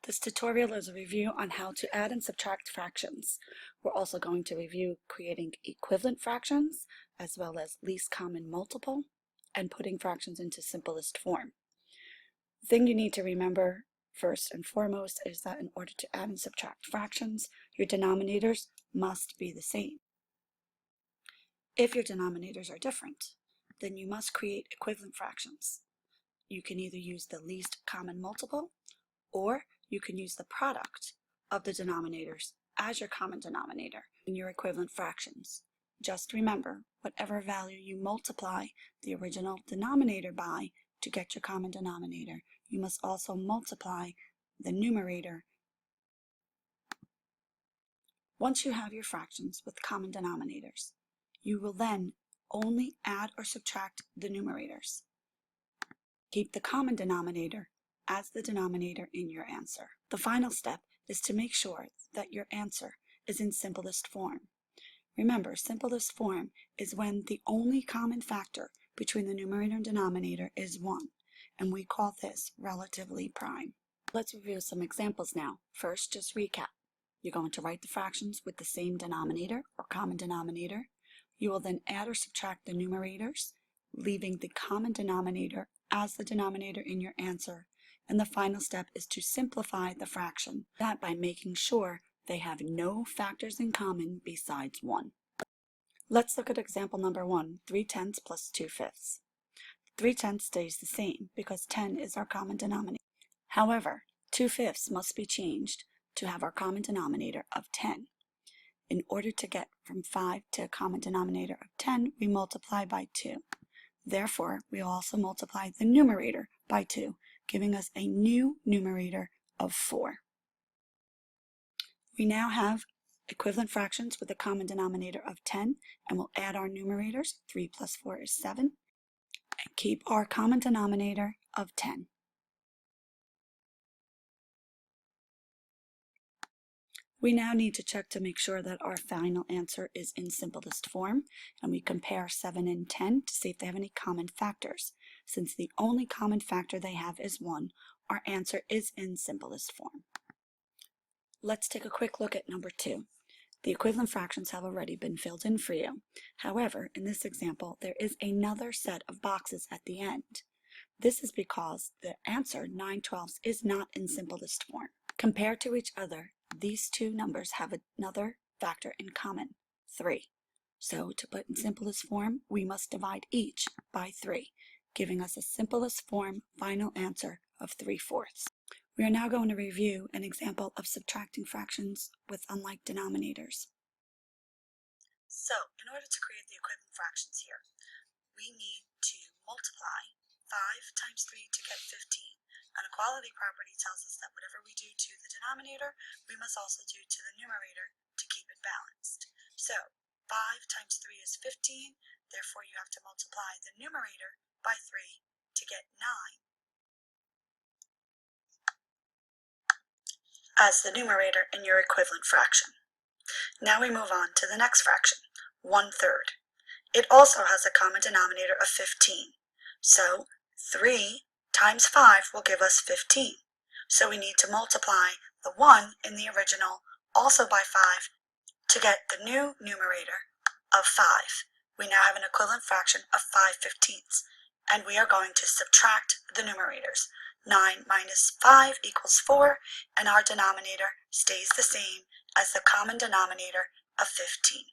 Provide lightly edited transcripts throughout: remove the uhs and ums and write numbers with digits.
This tutorial is a review on how to add and subtract fractions. We're also going to review creating equivalent fractions, as well as least common multiple, and putting fractions into simplest form. The thing you need to remember first and foremost is that in order to add and subtract fractions, your denominators must be the same. If your denominators are different, then you must create equivalent fractions. You can either use the least common multiple, or you can use the product of the denominators as your common denominator in your equivalent fractions. Just remember, whatever value you multiply the original denominator by to get your common denominator, you must also multiply the numerator. Once you have your fractions with common denominators, you will then only add or subtract the numerators. Keep the common denominator as the denominator in your answer. The final step is to make sure that your answer is in simplest form. Remember, simplest form is when the only common factor between the numerator and denominator is 1, and we call this relatively prime. Let's review some examples now. First, just recap. You're going to write the fractions with the same denominator or common denominator. You will then add or subtract the numerators, leaving the common denominator as the denominator in your answer. And the final step is to simplify the fraction, that by making sure they have no factors in common besides 1. Let's look at example number 1, 3/10 plus 2/5. 3/10 stays the same because 10 is our common denominator. However, 2/5 must be changed to have our common denominator of 10. In order to get from 5 to a common denominator of 10, we multiply by 2. Therefore, we also multiply the numerator by 2, giving us a new numerator of 4. We now have equivalent fractions with a common denominator of 10, and we'll add our numerators. 3 plus 4 is 7, and keep our common denominator of 10. We now need to check to make sure that our final answer is in simplest form, and we compare 7 and 10 to see if they have any common factors. Since the only common factor they have is 1, our answer is in simplest form. Let's take a quick look at number 2. The equivalent fractions have already been filled in for you. However, in this example, there is another set of boxes at the end. This is because the answer 9/12 is not in simplest form. Compared to each other, these two numbers have another factor in common, 3. So to put in simplest form, we must divide each by 3, giving us a simplest form final answer of 3/4. We are now going to review an example of subtracting fractions with unlike denominators. So, in order to create the equivalent fractions here, we need to multiply 5 times 3 to get 15. An equality property tells us that whatever we do to the denominator, we must also do to the numerator to keep it balanced. So, 5 times 3 is 15, therefore you have to multiply the numerator by 3 to get 9 as the numerator in your equivalent fraction. Now we move on to the next fraction, 1/3. It also has a common denominator of 15. So 3 times 5 will give us 15. So we need to multiply the 1 in the original also by 5 to get the new numerator of 5. We now have an equivalent fraction of 5/15, and we are going to subtract the numerators. 9 minus 5 equals 4, and our denominator stays the same as the common denominator of 15.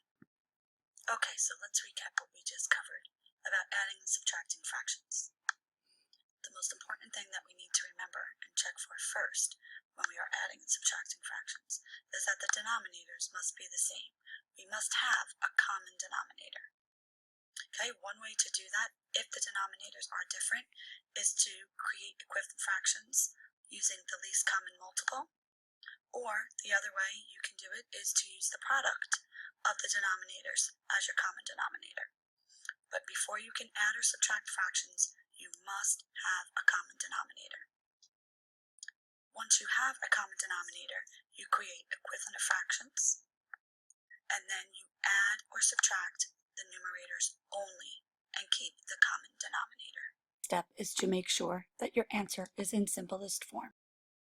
Okay, so let's recap what we just covered about adding and subtracting fractions. The most important thing that we need to remember and check for first when we are adding and subtracting fractions is that the denominators must be the same. We must have a common denominator. Okay, one way to do that, if the denominators are different, is to create equivalent fractions using the least common multiple. Or the other way you can do it is to use the product of the denominators as your common denominator. But before you can add or subtract fractions, you must have a common denominator. Once you have a common denominator, you create equivalent fractions, and then you add or subtract the numerators only and keep the common denominator. Step is to make sure that your answer is in simplest form.